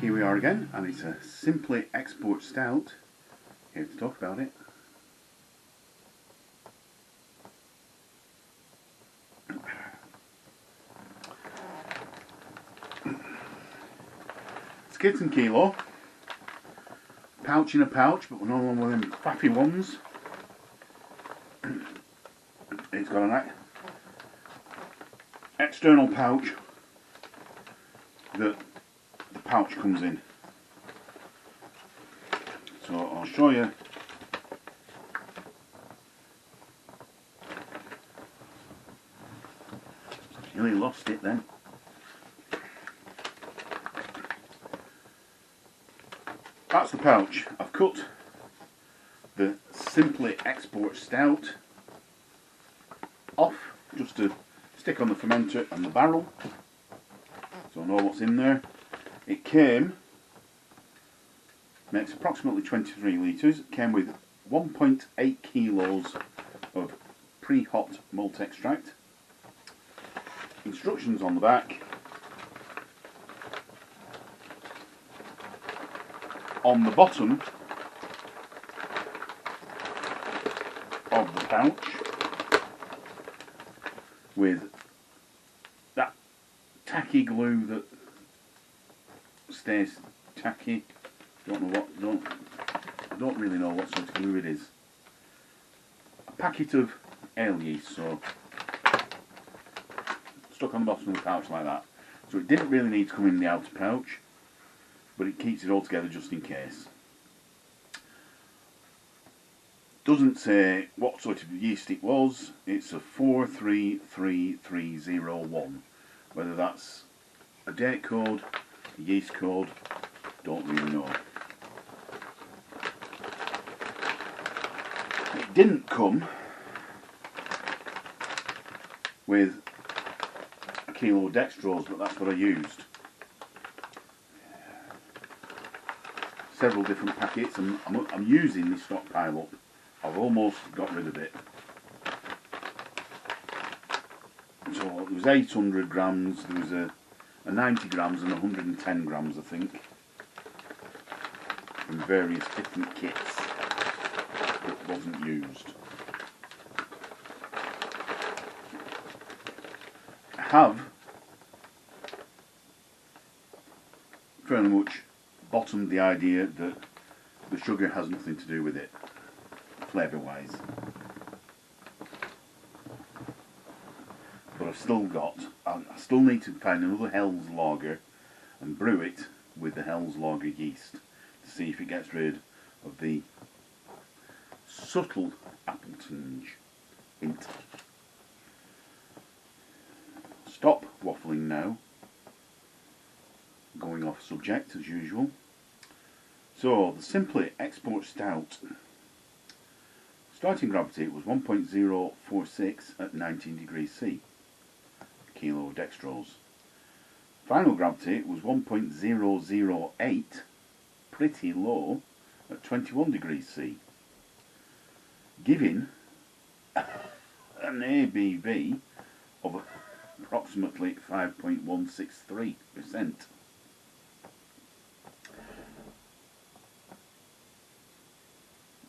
Here we are again, and it's a Simply Export Stout. Here to talk about it. Skids and kilo. Pouch in a pouch, but we're not one of them crappy ones. It's got an external pouch that the pouch comes in. So I'll show you. Nearly lost it then. That's the pouch. I've cut the Simply Export Stout off just to stick on the fermenter and the barrel, so I know what's in there. It makes approximately 23 litres. It came with 1.8 kilos of pre-hot malt extract. Instructions on the back. On the bottom of the pouch, with that tacky glue that stays tacky. I don't really know what sort of glue it is. A packet of ale yeast, so stuck on the bottom of the pouch like that. So it didn't really need to come in the outer pouch, but it keeps it all together just in case. Doesn't say what sort of yeast it was. It's a 433301. Whether that's a date code, a yeast code, don't really know. It didn't come with a kilo of dextrose, but that's what I used. Several different packets, and I'm using this stockpile up. I've almost got rid of it. So there was 800 grams, there was a 90 grams and 110 grams I think, from various different kits that wasn't used. I have fairly much bottomed the idea that the sugar has nothing to do with it, flavour wise. But I've still got, I still need to find another Hell's Lager and brew it with the Hell's Lager yeast to see if it gets rid of the subtle apple tinge hint. Stop waffling now. Going off subject as usual. So the Simply Export Stout. Starting gravity was 1.046 at 19 degrees C. A kilo of dextrose. Final gravity was 1.008, pretty low, at 21 degrees C. Giving an ABV of approximately 5.163%.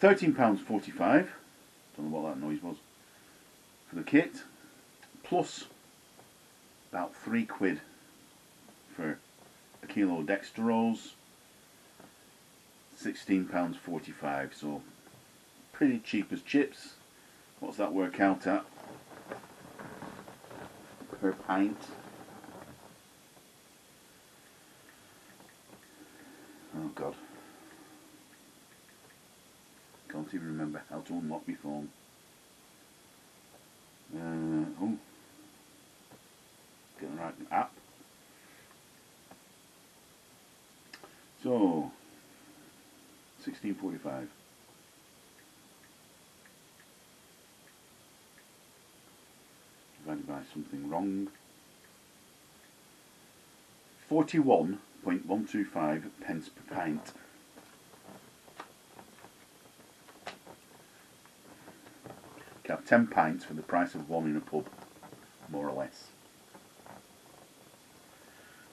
£13.45, don't know what that noise was, for the kit, plus about £3 for a kilo of dextrose, £16.45, so pretty cheap as chips. What's that work out at per pint? Oh God. Can't even remember how to unlock my phone. Oh, get the right app. So, 16.45. Divided by something wrong. 41.125 pence per pint. You have 10 pints for the price of one in a pub, more or less.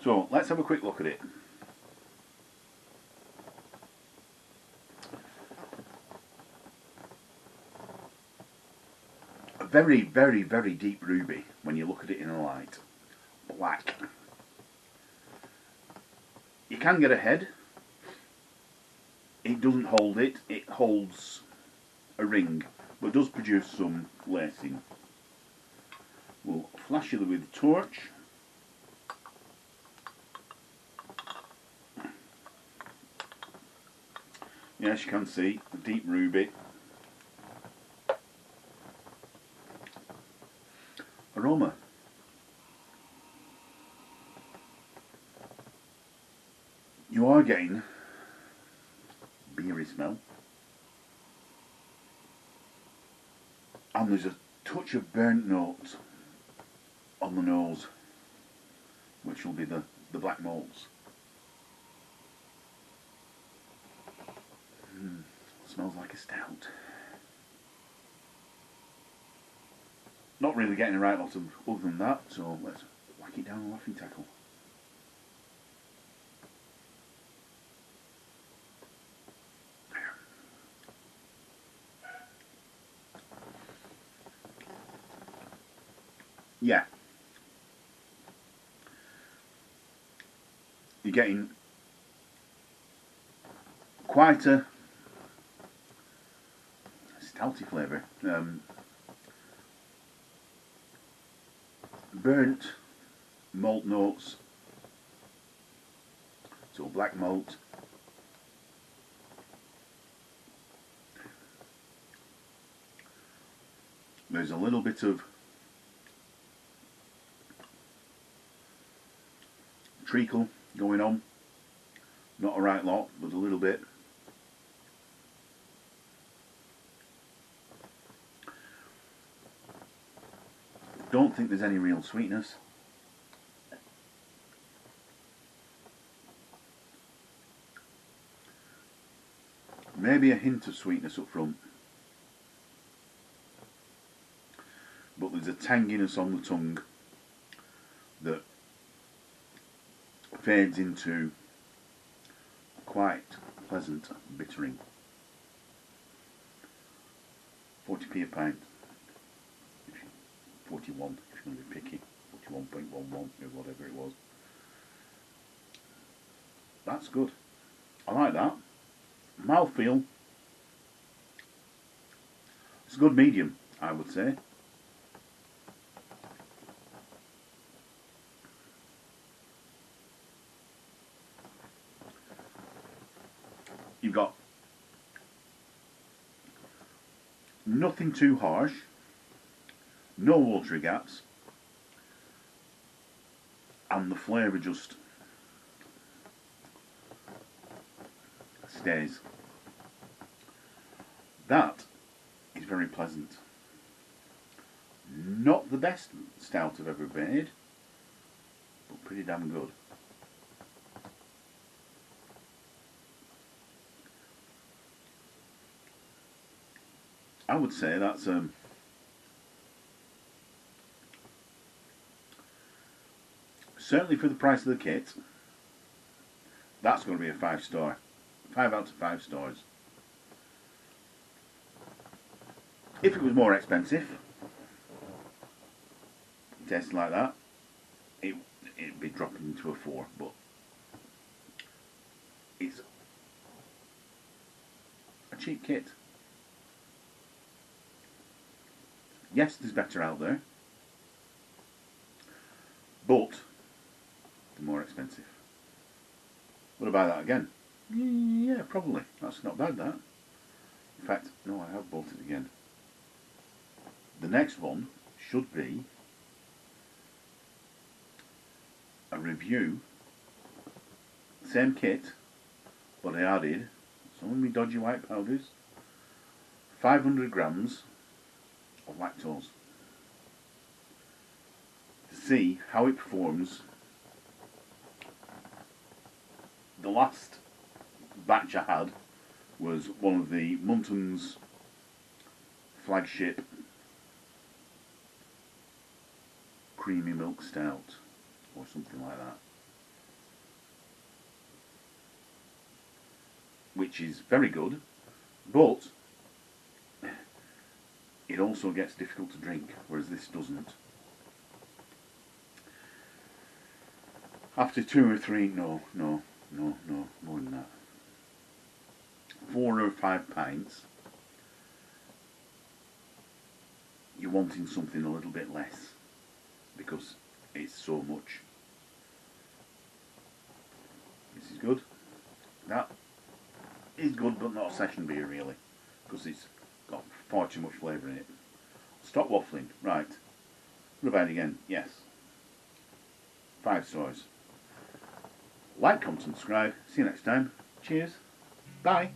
So let's have a quick look at it. a very, very, very deep ruby when you look at it in a light. Black. You can get a head. It doesn't hold it. It holds a ring, but does produce some lacing. We'll flash you with the torch. Yes, you can see a deep ruby. Aroma. You are getting beery smell. And there's a touch of burnt notes on the nose, which will be the black malts. Smells like a stout. Not really getting the right lot of other than that, so let's whack it down a laughing tackle. Yeah. You're getting quite a stouty flavour. Burnt malt notes, so black malt. There's a little bit of treacle going on, not a right lot, but a little bit. Don't think there's any real sweetness. Maybe a hint of sweetness up front, but there's a tanginess on the tongue that fades into quite pleasant bittering. 40p a pint. 41 if you're going to be picky. 41.11 or whatever it was. That's good. I like that. Mouthfeel. It's a good medium, I would say. You've got nothing too harsh, no watery gaps, and the flavour just stays. That is very pleasant. Not the best stout I've ever made, but pretty damn good. I would say that's certainly for the price of the kit, that's going to be a 5 star. 5 out of 5 stars. If it was more expensive, tasting like that, it'd be dropping into a 4, but it's a cheap kit. Yes, there's better out there, but they're more expensive. Would I buy that again? Yeah, probably. That's not bad, that. In fact, no, I have bought it again. The next one should be a review. Same kit, but I added some of my dodgy white powders, 500 grams of lactose, to see how it performs. The last batch I had was one of the Munton's flagship creamy milk stout or something like that, which is very good, but it also gets difficult to drink, whereas this doesn't. After 2 or 3, no, more than that. 4 or 5 pints, you're wanting something a little bit less because it's so much. This is good. That is good, but not a session beer really, because it's got far too much flavour in it. Stop waffling. Right. What about it again? Yes. 5 stars. Like, comment, subscribe. See you next time. Cheers. Bye.